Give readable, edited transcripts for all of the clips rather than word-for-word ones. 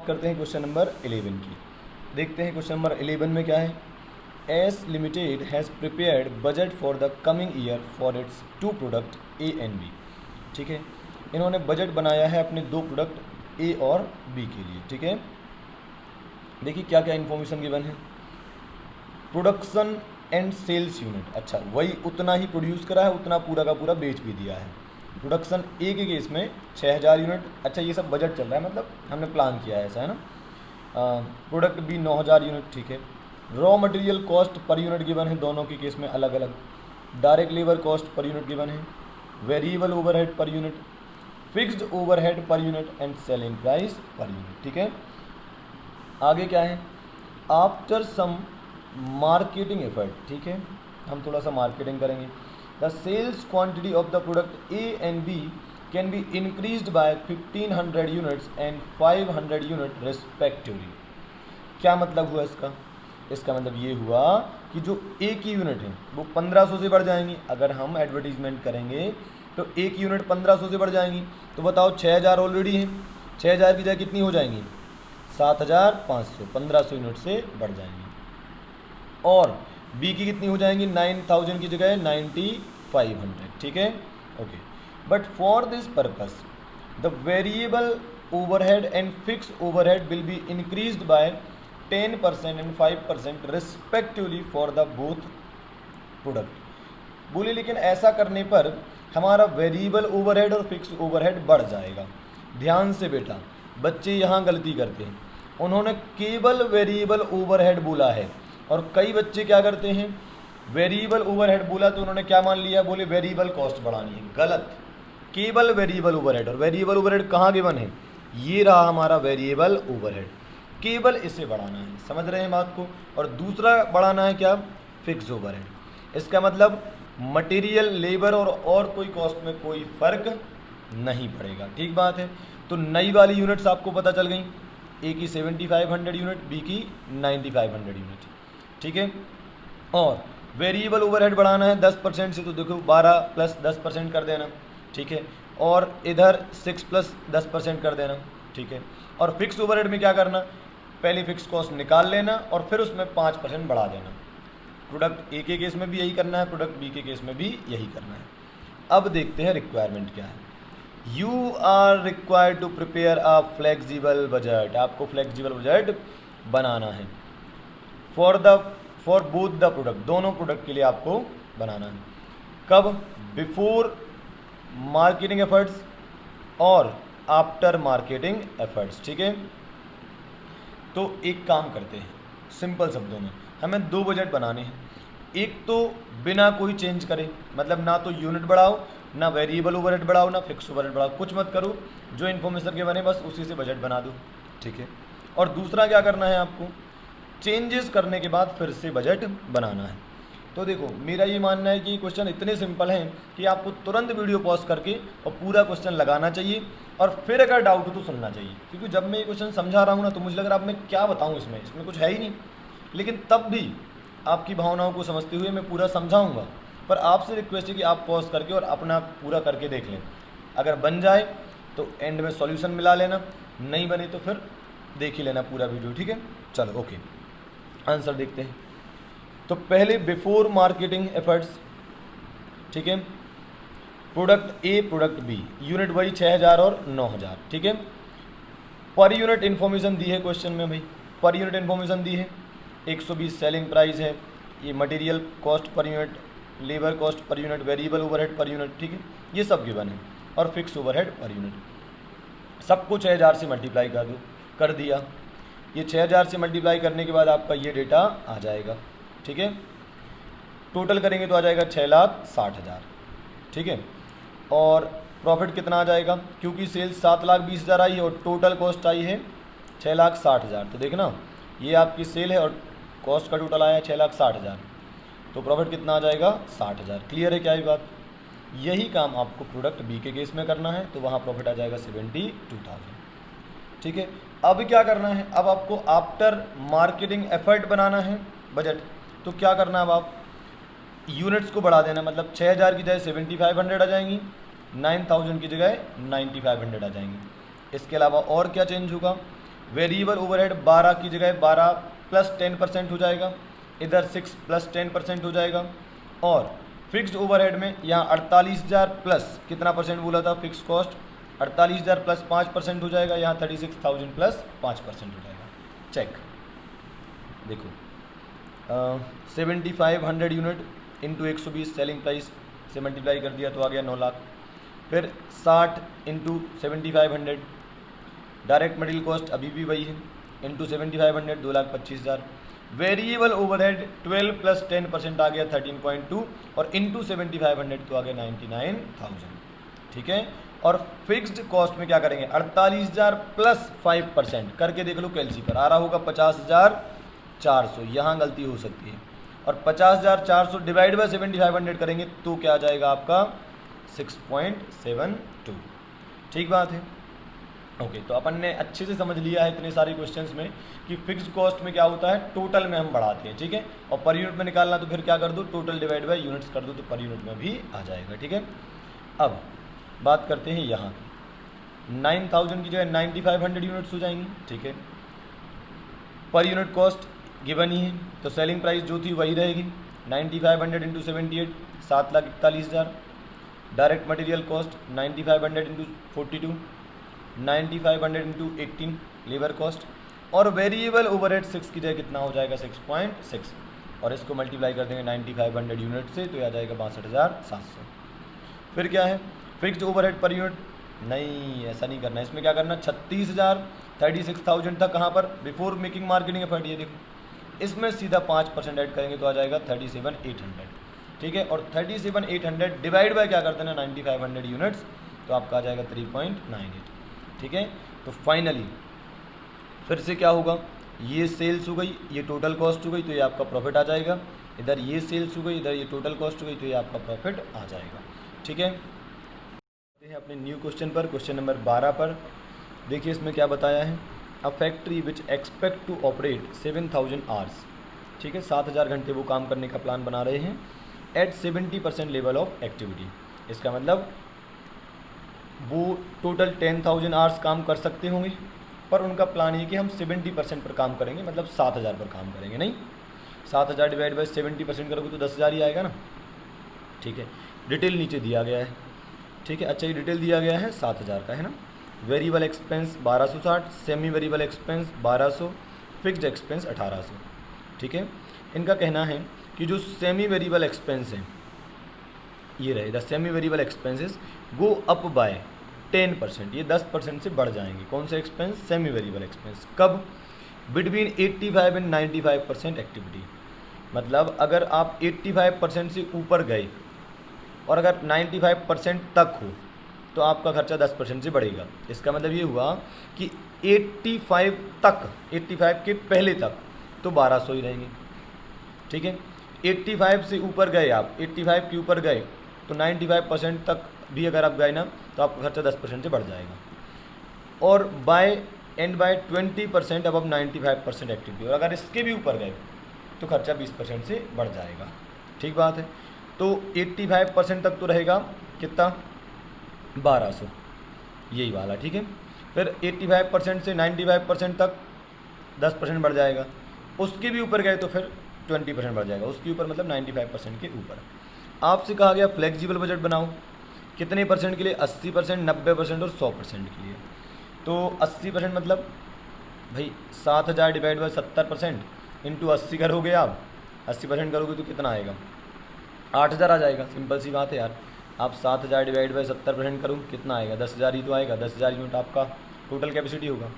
करते हैं question number 11 की। देखते हैं क्वेश्चन नंबर 11 में क्या है। S Limited has prepared budget for the coming year for its two product A and B. ठीक है, इन्होंने बजट बनाया है अपने दो प्रोडक्ट ए और बी के लिए। ठीक है, देखिए क्या क्या इन्फॉर्मेशन गिवन है। प्रोडक्शन एंड सेल्स यूनिट, अच्छा वही उतना ही प्रोड्यूस करा है, उतना पूरा का पूरा बेच भी दिया है। प्रोडक्शन ए के केस में 6000 यूनिट, अच्छा ये सब बजट चल रहा है, मतलब हमने प्लान किया है ऐसा, है ना। Product B 9000 unit. ठीक है, raw material cost per unit given है, दोनों के केस में अलग अलग। Direct labour cost per unit given है, variable overhead per unit, fixed overhead per unit and selling price per unit. ठीक है, आगे क्या है। आफ्टर सम मार्केटिंग एफर्ट, ठीक है, हम थोड़ा सा मार्केटिंग करेंगे। The sales quantity of the product A and B can be increased by 1500 units and 500 unit respectively. क्या मतलब हुआ इसका। इसका मतलब ये हुआ कि जो ए की यूनिट है वो 1500 से बढ़ जाएंगी। अगर हम एडवर्टीजमेंट करेंगे तो ए की यूनिट 1500 से बढ़ जाएंगी। तो बताओ 6000 ऑलरेडी है, 6000 की जगह कितनी हो जाएंगी 7500, 1500 यूनिट से बढ़ जाएंगी। और बी की कितनी हो जाएंगी 9000 की जगह 9500। ठीक है, okay. But for this purpose the variable overhead and fix overhead will be increased bye 10% and 5% respectively for the both product. बोले लेकिन ऐसा करने पर हमारा वेरिएबल ओवरहेड और फिक्स ओवरहेड बढ़ जाएगा। ध्यान से बेटा, बच्चे यहाँ गलती करते हैं, उन्होंने केवल वेरिएबल ओवरहेड बोला है और कई बच्चे क्या करते हैं, वेरिएबल ओवरहेड बोला तो उन्होंने क्या मान लिया, बोले वेरिएबल कॉस्ट बढ़ानी है। गलत, केवल वेरिएबल ओवरहेड। और वेरिएबल ओवरहेड कहाँ गिवन है, ये रहा हमारा वेरिएबल ओवरहेड, केवल इसे बढ़ाना है। समझ रहे हैं बात को। और दूसरा बढ़ाना है क्या, फिक्स ओवरहेड। इसका मतलब मटेरियल, लेबर और कोई कॉस्ट में कोई फर्क नहीं पड़ेगा। ठीक बात है। तो नई वाली यूनिट्स आपको पता चल गई, ए की 7500 यूनिट, बी की 9500 यूनिट। ठीक है, और वेरिएबल ओवरहेड बढ़ाना है 10% से, तो देखो 12 प्लस 10% कर देना। ठीक है, और इधर 6 प्लस 10% कर देना। ठीक है, और फिक्स ओवरहेड में क्या करना, पहले फिक्स कॉस्ट निकाल लेना और फिर उसमें 5% बढ़ा देना। प्रोडक्ट ए के केस में भी यही करना है, प्रोडक्ट बी के केस में भी यही करना है। अब देखते हैं रिक्वायरमेंट क्या है। You are required to prepare a flexible budget. आपको फ्लेक्सिबल बजट बनाना है फॉर बोथ द प्रोडक्ट, दोनों प्रोडक्ट के लिए आपको बनाना है। कब, बिफोर मार्केटिंग एफर्ट्स और आफ्टर मार्केटिंग एफर्ट्स। ठीक है, तो एक काम करते हैं, सिंपल शब्दों में हमें दो बजट बनाने हैं। एक तो बिना कोई चेंज करे, मतलब ना तो यूनिट बढ़ाओ, ना वेरिएबल ओवरहेड बढ़ाओ, ना फिक्स ओवरहेड बढ़ाओ, कुछ मत करो, जो इन्फॉर्मेशन के बने बस उसी से बजट बना दो। ठीक है, और दूसरा क्या करना है, आपको चेंजेस करने के बाद फिर से बजट बनाना है। तो देखो मेरा ये मानना है कि क्वेश्चन इतने सिंपल हैं कि आपको तुरंत वीडियो पॉज करके और पूरा क्वेश्चन लगाना चाहिए, और फिर अगर डाउट हो तो सुनना चाहिए। क्योंकि जब मैं ये क्वेश्चन समझा रहा हूँ ना, तो मुझे लग रहा है अब मैं क्या बताऊँ, इसमें कुछ है ही नहीं। लेकिन तब भी आपकी भावनाओं को समझते हुए मैं पूरा समझाऊंगा। पर आपसे रिक्वेस्ट है कि आप पॉज करके और अपना पूरा करके देख लें। अगर बन जाए तो एंड में सॉल्यूशन मिला लेना, नहीं बने तो फिर देख ही लेना पूरा वीडियो। ठीक है, चलो ओके, आंसर देखते हैं। तो पहले बिफोर मार्केटिंग एफर्ट्स, ठीक है, product A product B, unit वही 6000 और 9000। ठीक है, पर यूनिट इन्फॉर्मेशन दी है क्वेश्चन में भाई, पर यूनिट इन्फॉर्मेशन दी है। 120 सेलिंग प्राइस है, ये material cost per unit, labour cost per unit, variable overhead per unit. ठीक है, ये सब गिवन है, और फिक्स ओवरहेड पर यूनिट। सबको 6000 से मल्टीप्लाई कर दिया। ये 6000 से मल्टीप्लाई करने के बाद आपका ये डेटा आ जाएगा। ठीक है, टोटल करेंगे तो आ जाएगा 6,60,000। ठीक है, और प्रॉफिट कितना आ जाएगा, क्योंकि सेल्स 7,20,000 आई है और टोटल कॉस्ट आई है 6,60,000। तो देखना ये आपकी सेल है और कॉस्ट का टोटल आया है 6,60,000, तो प्रॉफिट कितना आ जाएगा 60,000। क्लियर है क्या ये बात। यही काम आपको प्रोडक्ट बी के केस में करना है, तो वहाँ प्रॉफिट आ जाएगा 72,000। ठीक है, अब क्या करना है, अब आपको आफ्टर मार्केटिंग एफर्ट बनाना है बजट। तो क्या करना है, अब आप यूनिट्स को बढ़ा देना, मतलब 6000 की जगह 7500 आ जाएंगी, 9000 की जगह 9500 आ जाएंगी। इसके अलावा और क्या चेंज होगा, वेरिएबल ओवरहेड 12 की जगह 12 प्लस 10% हो जाएगा, इधर 6 प्लस 10% हो जाएगा। और फिक्स्ड ओवरहेड में यहाँ 48,000 प्लस कितना परसेंट बोला था फिक्स कॉस्ट, 48,000 प्लस 5% हो जाएगा, यहाँ 36,000 प्लस 5% हो जाएगा। चेक देखो 7,500 यूनिट इंटू 120 सेलिंग प्राइस से मल्टीप्लाई कर दिया तो आ गया 9 लाख। फिर 60 इंटू 7,500 डायरेक्ट मटेरियल कॉस्ट अभी भी वही है, इंटू 7,500 2,25,000। वेरिएबल ओवरहेड 12 प्लस 10% आ गया 13.2 और इंटू 7,500 तो आ गया 99,000। ठीक है, और फिक्स्ड कॉस्ट में क्या करेंगे 48,000 प्लस 5% करके देख लो कैलसी पर आ रहा होगा 50,400, यहाँ गलती हो सकती है। और 50,400 डिवाइड बाय 7,500 करेंगे तो क्या आ जाएगा आपका 6.72। ठीक बात है। ओके, तो अपन ने अच्छे से समझ लिया है इतने सारे क्वेश्चंस में कि फिक्स्ड कॉस्ट में क्या होता है, टोटल में हम बढ़ाते हैं। ठीक है, और पर यूनिट में निकालना तो फिर क्या कर दो, टोटल डिवाइड बाय यूनिट्स कर दो तो पर यूनिट में भी आ जाएगा। ठीक है, अब बात करते हैं यहाँ 9,000 की जगह 9,500 यूनिट्स हो जाएंगी। ठीक है, पर यूनिट कॉस्ट गिवन ही है तो सेलिंग प्राइस जो थी वही रहेगी 9,500 into 78 7,41,000। Direct material cost 9,500 into 42 9,500 into 18 labour cost. और वेरिएबल ओवरहेड 6 की जगह कितना हो जाएगा 6.6 और इसको मल्टीप्लाई कर देंगे 9,500 यूनिट से तो आ जाएगा 62,700। फिर क्या है फिक्स्ड ओवरहेड पर यूनिट, नहीं ऐसा नहीं करना है, इसमें क्या करना 36,000 36,000 था कहाँ पर बिफोर मेकिंग मार्केटिंग एफर्ट, ये देखो इसमें सीधा 5% ऐड करेंगे तो आ जाएगा 37,800। ठीक है, और 37,800 डिवाइड बाय क्या कर देना 9,500 यूनिट्स तो आपका आ जाएगा 3.98। ठीक है, तो फाइनली फिर से क्या होगा, ये सेल्स हो गई, ये टोटल कॉस्ट हो गई तो ये आपका प्रॉफिट आ जाएगा, इधर ये सेल्स हो गई, इधर ये टोटल कॉस्ट हो गई तो ये आपका प्रॉफिट आ जाएगा। ठीक है, अपने न्यू क्वेश्चन पर, क्वेश्चन नंबर 12 पर देखिए इसमें क्या बताया है। A factory which expect to operate 7,000 hours. ठीक है, 7,000 घंटे वो काम करने का प्लान बना रहे हैं एट 70% लेवल ऑफ एक्टिविटी। इसका मतलब वो टोटल 10,000 आवर्स काम कर सकते होंगे पर उनका प्लान ये कि हम 70% पर काम करेंगे, मतलब 7,000 पर काम करेंगे। नहीं, 7,000 डिवाइड बाई 70% करोगे तो 10,000 ही आएगा ना। ठीक है, डिटेल नीचे दिया गया है। ठीक है, अच्छा ये डिटेल दिया गया है 7,000 का है ना। Variable expense 1260, semi variable expense 1200, fixed expense 1800। ठीक है, इनका कहना है कि जो सेमी वेरिएबल एक्सपेंस है ये रहे, the semi variable expenses go up by 10%, ये 10% से बढ़ जाएंगे। कौन से एक्सपेंस, सेमी वेरिएबल एक्सपेंस। कब, बिटवीन 85 एंड 95% एक्टिविटी। मतलब अगर आप 85% से ऊपर गए और अगर 95% तक हो तो आपका खर्चा 10% से बढ़ेगा। इसका मतलब ये हुआ कि 85 तक, 85 के पहले तक तो 1200 ही रहेंगे। ठीक है, 85 से ऊपर गए आप, 85 के ऊपर गए तो 95% तक भी अगर आप गए ना तो आपका खर्चा 10% से बढ़ जाएगा। और बाय 20% अब 95% एक्टिविटी, और अगर इसके भी ऊपर गए तो खर्चा 20% से बढ़ जाएगा। ठीक बात है, तो 85% तक तो रहेगा कितना 1200, यही वाला। ठीक है, फिर 85% से 95% तक 10% बढ़ जाएगा, उसके भी ऊपर गए तो फिर 20% बढ़ जाएगा, उसके ऊपर मतलब 95% के ऊपर। आपसे कहा गया फ्लेक्सिबल बजट बनाओ, कितने परसेंट के लिए, 80%, 90% और 100% के लिए। तो 80% मतलब भाई 7,000 डिवाइड बाई 70% इंटू 80 करोगे आप, 80% करोगे तो कितना आएगा 8,000 आ जाएगा। सिंपल सी बात है यार, आप 7,000 डिवाइड बाई 70% करो कितना आएगा 10,000 ही तो आएगा। 10,000 यूनिट आपका टोटल कैपेसिटी होगा।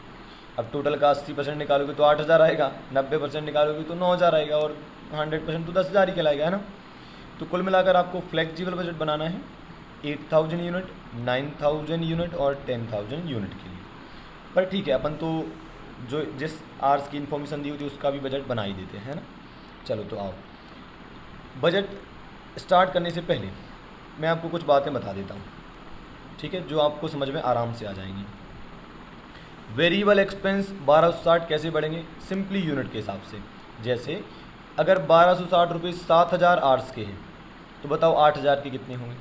अब टोटल का 80% निकालोगे तो 8,000 आएगा, 90% निकालोगे तो 9,000 आएगा और 100% तो 10,000 ही कहलाएगा, है ना। तो कुल मिलाकर आपको फ्लेक्सिबल बजट बनाना है 8,000 यूनिट, 9,000 यूनिट और 10,000 यूनिट के लिए। पर ठीक है, अपन तो जो जिस आर्स की इन्फॉर्मेशन दी हुई थी उसका भी बजट बना ही देते हैं ना। चलो तो आओ, बजट स्टार्ट करने से पहले मैं आपको कुछ बातें बता देता हूँ, ठीक है, जो आपको समझ में आराम से आ जाएंगी। वेरिएबल एक्सपेंस 1260 कैसे बढ़ेंगे, सिंपली यूनिट के हिसाब से। जैसे अगर 1260 रुपये 7,000 आर्स के हैं तो बताओ 8,000 के कितने होंगे,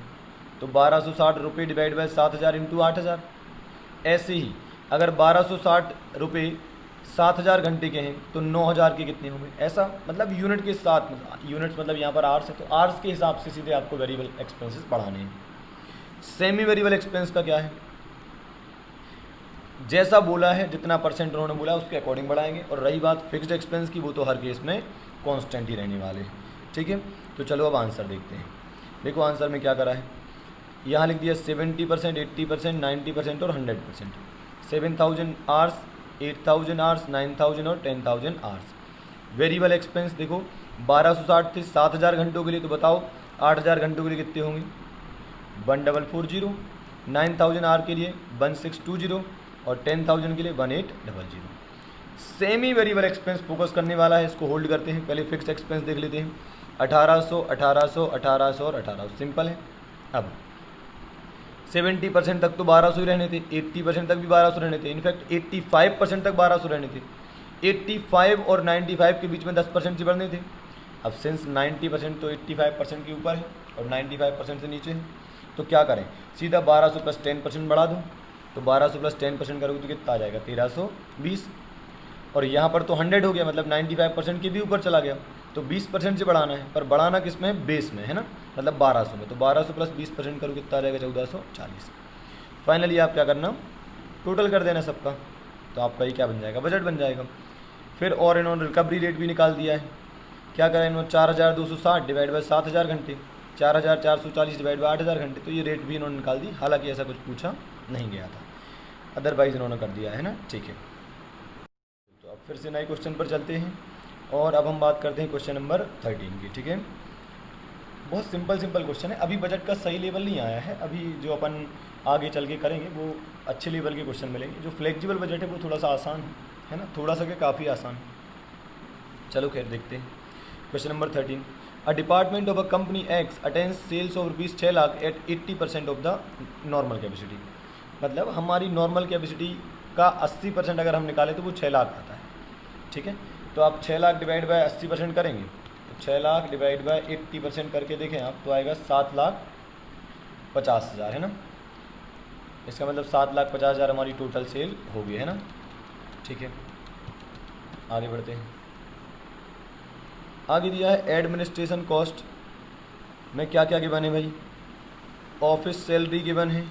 तो 1260 रुपये डिवाइड बाय 7,000 इंटू 8,000। ऐसे ही अगर 1260 रुपये 7000 घंटे के हैं तो 9000 के कितने होंगे, ऐसा मतलब यूनिट के साथ, यूनिट्स मतलब यहाँ पर आवर्स है तो आवर्स के हिसाब से सीधे आपको वेरिएबल एक्सपेंसेस बढ़ाने हैं। सेमी वेरिएबल एक्सपेंस का क्या है, जैसा बोला है जितना परसेंट उन्होंने बोला उसके अकॉर्डिंग बढ़ाएंगे। और रही बात फिक्स्ड एक्सपेंस की, वो तो हर केस में कांस्टेंट ही रहने वाले हैं। ठीक है, तो चलो अब आंसर देखते हैं। देखो आंसर में क्या करा है, यहाँ लिख दिया 70%, 80%, 90% और 100%। 7000 आवर्स, 8000 आवर्स, 9000 और 10000 आवर्स। वेरिएबल एक्सपेंस देखो 1260 थे 7000 घंटों के लिए, तो बताओ 8000 घंटों के लिए कितने होंगे, 1440। 9000 आवर के लिए 1620 और 10000 के लिए 1800। सेमी वेरिएबल एक्सपेंस फोकस करने वाला है, इसको होल्ड करते हैं। पहले फिक्स्ड एक्सपेंस देख लेते हैं, 1800, 1800, 1800 और 1800, सिंपल है। अब 70% तक तो 1200 ही रहने थे, 80% तक भी 1200 रहने थे, इनफैक्ट 85% तक 1200 रहने थे। 85 और 95 के बीच में 10% से बढ़ने थे। अब सिंस 90% तो 85% के ऊपर है और 95% से नीचे है, तो क्या करें, सीधा 1200 प्लस 10% बढ़ा दूँ। तो 1200 प्लस 10% करोगे तो कितना आ जाएगा, 1320। और यहाँ पर तो 100 हो गया, मतलब 95% के भी ऊपर चला गया, तो 20% से बढ़ाना है। पर बढ़ाना किस में है, बेस में है ना, मतलब 1200 में। तो 1200 प्लस 20% करो कितना आ जाएगा, 1440। फाइनली आप क्या करना, टोटल कर देना सबका, तो आपका ये क्या बन जाएगा, बजट बन जाएगा। फिर और इन्होंने रिकवरी रेट भी निकाल दिया है। क्या करें इन्होंने, 4260 डिवाइड बाई 7000 घंटे, 4440 डिवाइड बाई 8000 घंटे, तो ये रेट भी इन्होंने निकाल दी। हालांकि ऐसा कुछ पूछा नहीं गया था, अदरवाइज इन्होंने कर दिया है ना। ठीक है, तो अब फिर से नए क्वेश्चन पर चलते हैं और अब हम बात करते हैं क्वेश्चन नंबर 13 की। ठीक है, बहुत सिंपल क्वेश्चन है। अभी बजट का सही लेवल नहीं आया है, अभी जो अपन आगे चल के करेंगे वो अच्छे लेवल के क्वेश्चन मिलेंगे। जो फ्लेक्सिबल बजट है वो थोड़ा सा आसान है ना, थोड़ा सा क्या, काफ़ी आसान। चलो खैर देखते हैं question number 13। A department of a company X attains sales of rupees 6 lakh at 80% of the normal capacity. मतलब हमारी नॉर्मल कैपेसिटी का 80% अगर हम निकालें तो वो 6 लाख आता है। ठीक है, तो आप 6 लाख डिवाइड बाय 80% करेंगे, तो 6 लाख डिवाइड बाय 80% करके देखें आप, तो आएगा 7,50,000 है ना। इसका मतलब 7,50,000 हमारी टोटल सेल हो गई है ना। ठीक है, आगे बढ़ते हैं। आगे दिया है एडमिनिस्ट्रेशन कॉस्ट में क्या क्या गिवन है भाई, ऑफिस सैलरी गिवन है,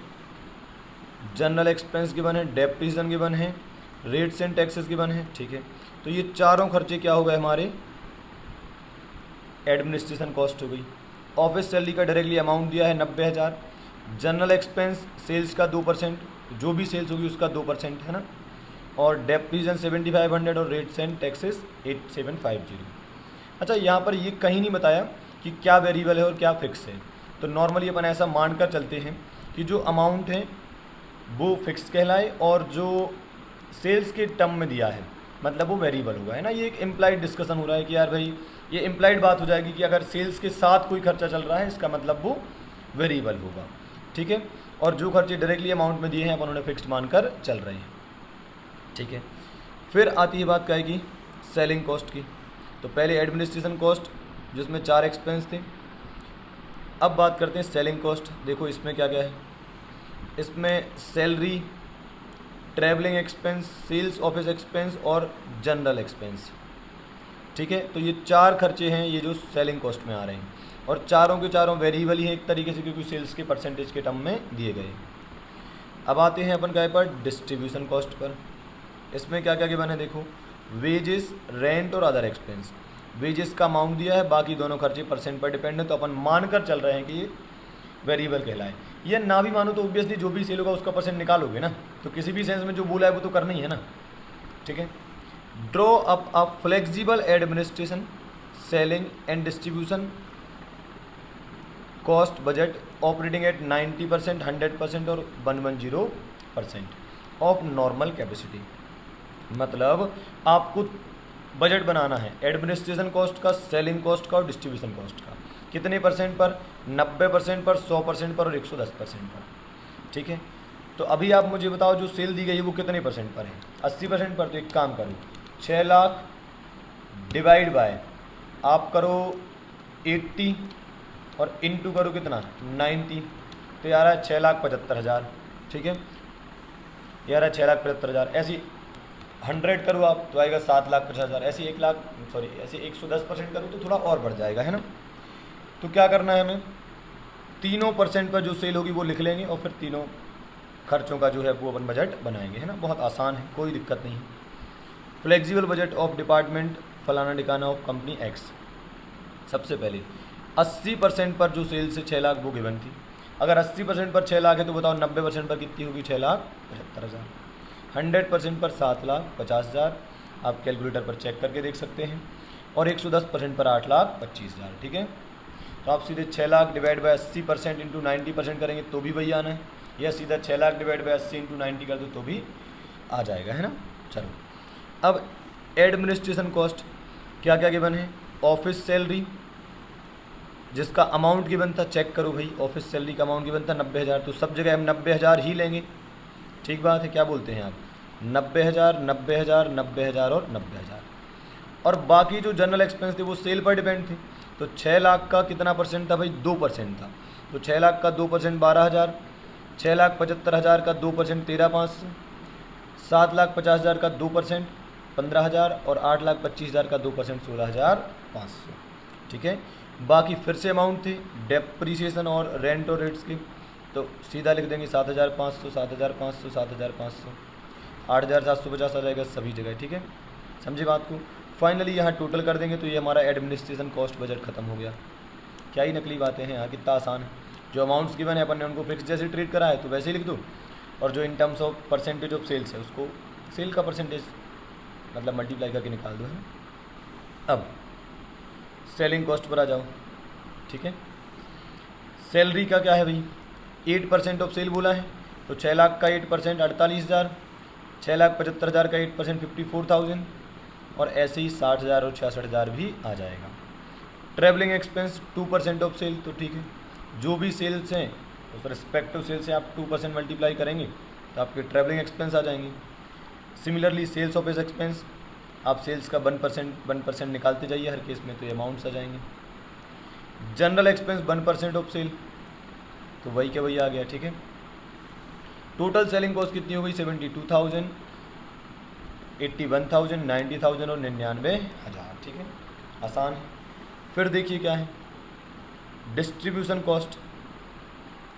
जनरल एक्सपेंस गिवन है, डेप्रिसिएशन गिवन है, रेट्स एंड टैक्सेस गिवन है। ठीक है, तो ये चारों खर्चे क्या हो गए हमारे, एडमिनिस्ट्रेशन कॉस्ट हो गई। ऑफिस सैलरी का डायरेक्टली अमाउंट दिया है 90,000, जनरल एक्सपेंस सेल्स का 2%, जो भी सेल्स होगी उसका 2% है ना, और डेप्रिसिएशन 7500 और रेट्स एंड टैक्सेस 8750। अच्छा, यहाँ पर ये कहीं नहीं बताया कि क्या वेरिएबल है और क्या फिक्स है, तो नॉर्मली अपन ऐसा मानकर चलते हैं कि जो अमाउंट है वो फिक्स कहलाए और जो सेल्स के टर्म में दिया है मतलब वो वेरिएबल होगा, है ना। ये एक इम्प्लाइड डिस्कशन हो रहा है कि यार भाई ये इम्प्लाइड बात हो जाएगी कि अगर सेल्स के साथ कोई खर्चा चल रहा है इसका मतलब वो वेरिएबल होगा। ठीक है, और जो खर्चे डायरेक्टली अमाउंट में दिए हैं अपन उन्हें फिक्स्ड मानकर चल रहे हैं। ठीक है, फिर आती है बात क्या है कि सेलिंग कॉस्ट की। तो पहले एडमिनिस्ट्रेशन कॉस्ट जिसमें 4 एक्सपेंस थे। अब बात करते हैं सेलिंग कॉस्ट। देखो इसमें क्या क्या है, इसमें salary, travelling expense, sales office expense और जनरल एक्सपेंस। ठीक है, तो ये 4 खर्चे हैं ये जो सेलिंग कॉस्ट में आ रहे हैं, और चारों के चारों वेरिएबल ही हैं एक तरीके से, क्योंकि सेल्स के परसेंटेज के टर्म में दिए गए। अब आते हैं अपन क्या पर, डिस्ट्रीब्यूशन कॉस्ट पर। इसमें क्या क्या गिवन है देखो, वेजेस, रेंट और अदर एक्सपेंस। वेजेस का अमाउंट दिया है, बाकी दोनों खर्चे परसेंट पर डिपेंड है, तो अपन मानकर चल रहे हैं कि ये वेरिएबल कहलाए। ये ना भी मानो तो ऑब्वियसली जो भी सेल होगा उसका परसेंट निकालोगे ना, तो किसी भी सेंस में जो बोला है वो तो करना ही है ना। ठीक है, draw up a flexible administration, selling and distribution cost budget operating eight 90%, 100% और 110% ऑफ नॉर्मल कैपेसिटी। मतलब आपको बजट बनाना है एडमिनिस्ट्रेशन कॉस्ट का, सेलिंग कॉस्ट का और डिस्ट्रीब्यूशन कॉस्ट का। कितने परसेंट पर, 90% पर, 100% पर और 110% पर। ठीक है, तो अभी आप मुझे बताओ जो सेल दी गई है वो कितने परसेंट पर है, 80% पर। तो एक काम करो, 6 लाख डिवाइड बाय आप करो 80 और इनटू करो कितना, 90, तो यार है 6,75,000। ठीक है, यार है 6,75,000। ऐसी 100 करो आप तो आएगा 7,50,000, ऐसे 110% करो तो थोड़ा और बढ़ जाएगा, है ना। तो क्या करना है हमें, तीनों % पर जो सेल होगी वो लिख लेंगे और फिर तीनों खर्चों का जो है वो अपन बजट बनाएंगे, है ना। बहुत आसान है, कोई दिक्कत नहीं। फ्लेक्सिबल बजट ऑफ डिपार्टमेंट फलाना ठिकाना ऑफ कंपनी एक्स। सबसे पहले 80% पर जो सेल से 6 लाख वो गिवन थी। अगर 80% पर 6 लाख है तो बताओ 90% पर कितनी होगी, 6,75,000। 100% पर 7,50,000, आप कैलकुलेटर पर चेक करके देख सकते हैं। और 110% पर 8,25,000, ठीक है। तो आप सीधे 6 लाख डिवाइड बाई 80% इंटू 90% करेंगे तो भी वही आना है, या सीधा 6 लाख डिवाइड बाई 80 इंटू 90 कर दो तो भी आ जाएगा, है ना। चलो अब एडमिनिस्ट्रेशन कॉस्ट क्या क्या गिवन है। ऑफिस सैलरी जिसका अमाउंट गिवन था, चेक करो भाई, ऑफिस सैलरी का अमाउंट गिवन था 90,000, तो सब जगह हम 90,000 ही लेंगे, ठीक बात है। क्या बोलते हैं आप, 90,000 90,000 90,000 और 90,000। और बाकी जो जनरल एक्सपेंस थे वो सेल पर डिपेंड थे। तो 6 लाख का कितना % था भाई, 2% था। तो 6 लाख का 2% 12,000, 6,75,000 का 2% 13,500, 7,50,000 का 2% 15,000 और 8,25,000 का 2% 16,500, ठीक है। बाकी फिर से अमाउंट थे डेप्रीसिएशन और रेंट और रेट्स के, तो सीधा लिख देंगे 7,500 7,500 7,500, 8,750 आ जाएगा सभी जगह, ठीक है। समझे बात को। फाइनली यहाँ टोटल कर देंगे तो ये हमारा एडमिनिस्ट्रेशन कॉस्ट बजट खत्म हो गया। क्या ही नकली बातें हैं यार, कितना आसान है। जो अमाउंट्स गिवन है अपन ने उनको फिक्स जैसे ट्रीट करा है तो वैसे ही लिख दो, और जो in terms of % of sales है उसको सेल का % मतलब मल्टीप्लाई करके निकाल दो, है ना। अब सेलिंग कॉस्ट पर आ जाओ, ठीक है। सैलरी का क्या है भाई, 8% ऑफ सेल बोला है, तो 6 लाख का 8% 48,000, 6,75,000 का 8% 54,000, और ऐसे ही 60,000 और 66,000 भी आ जाएगा। ट्रैवलिंग एक्सपेंस 2% ऑफ सेल, तो ठीक है, जो भी सेल्स हैं उस रिस्पेक्टिव सेल से आप 2% मल्टीप्लाई करेंगे तो आपके ट्रैवलिंग एक्सपेंस आ जाएंगे। सिमिलरली सेल्स ऑफ एक्सपेंस, आप सेल्स का 1% निकालते जाइए हर केस में तो ये अमाउंट्स आ जाएंगे। जनरल एक्सपेंस 1% ऑफ सेल, तो वही के वही आ गया, ठीक है। टोटल सेलिंग कॉस्ट कितनी हो गई, 72,000, 81,000, 90,000 और 99,000, ठीक है, आसान है। फिर देखिए क्या है डिस्ट्रीब्यूशन कॉस्ट।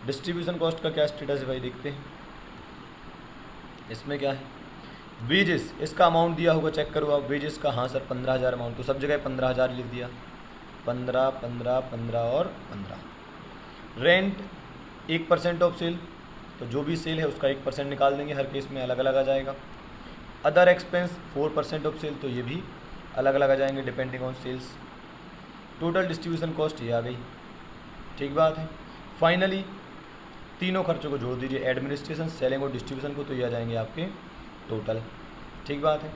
डिस्ट्रीब्यूशन कॉस्ट का क्या स्टेटस है भाई, देखते हैं इसमें क्या है। वेजेस, इसका अमाउंट दिया होगा, चेक करो आप वेजेस का। हाँ सर 15,000 अमाउंट, तो सब जगह 15,000 लिख दिया, 15 15 15 और 15। रेंट 1% ऑफ सेल, तो जो भी सेल है उसका 1% निकाल देंगे, हर केस में अलग अलग आ जाएगा। अदर एक्सपेंस 4% ऑफ सेल, तो ये भी अलग अलग आ जाएंगे depending on sales. Total distribution cost ये आ गई, ठीक बात है। फाइनली तीनों खर्चों को जोड़ दीजिए, एडमिनिस्ट्रेशन, सेलिंग और डिस्ट्रीब्यूशन को, तो ये आ जाएंगे आपके टोटल, ठीक बात है।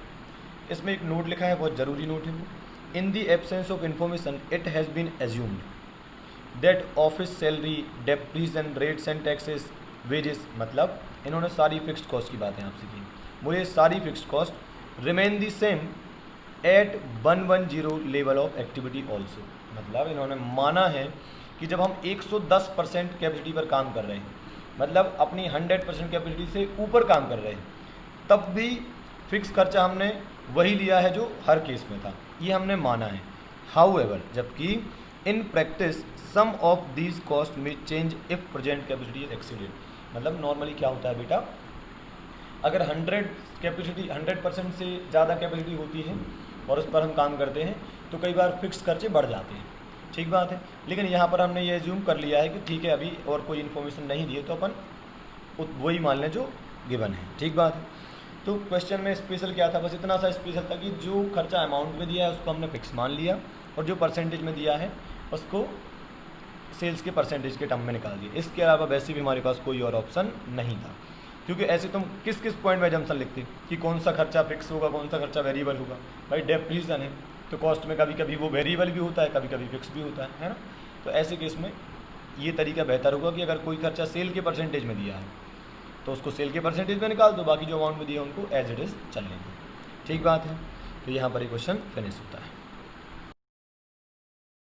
इसमें एक नोट लिखा है, बहुत ज़रूरी नोट है वो। In the absence of information it has been assumed that office salary, depreciation, rates and taxes, wages, मतलब इन्होंने सारी फिक्स्ड कॉस्ट की बातें आपसे की। मुझे सारी fixed cost remain the same at 110 level of activity also, मतलब इन्होंने माना है कि जब हम 110% कैपेसिटी पर काम कर रहे हैं, मतलब अपनी 100% कैपेसिटी से ऊपर काम कर रहे हैं, तब भी फिक्स खर्चा हमने वही लिया है जो हर केस में था, ये हमने माना है। हाउएवर, जबकि in practice some of these cost में change if present capacity is exceeded, मतलब नॉर्मली क्या होता है बेटा, अगर 100% से ज़्यादा कैपेसिटी होती है और उस पर हम काम करते हैं तो कई बार फिक्स खर्चे बढ़ जाते हैं, ठीक बात है। लेकिन यहाँ पर हमने ये एज्यूम कर लिया है कि ठीक है अभी और कोई इन्फॉर्मेशन नहीं दी है तो अपन वही मान लें जो गिवन है, ठीक बात है। तो क्वेश्चन में स्पेशल क्या था, बस इतना सा स्पेशल था कि जो खर्चा अमाउंट में दिया है उसको हमने फिक्स मान लिया और जो परसेंटेज में दिया है उसको सेल्स के परसेंटेज के टर्म में निकाल दिया। इसके अलावा वैसे भी हमारे पास कोई और ऑप्शन नहीं था, क्योंकि ऐसे तुम किस किस पॉइंट में जम्सन लिखते कि कौन सा खर्चा फिक्स होगा, कौन सा खर्चा वेरिएबल होगा। भाई डेप्रीसिएशन है तो कॉस्ट में कभी कभी वो वेरिएबल भी होता है, कभी कभी फिक्स भी होता है ना। तो ऐसे केस में ये तरीका बेहतर होगा कि अगर कोई खर्चा सेल के परसेंटेज में दिया है तो उसको सेल के परसेंटेज में निकाल दो, बाकी जो अमाउंट में दिया उनको एज इट इज़ चलने दो, ठीक बात है। तो यहाँ पर ये क्वेश्चन फिनिश होता है।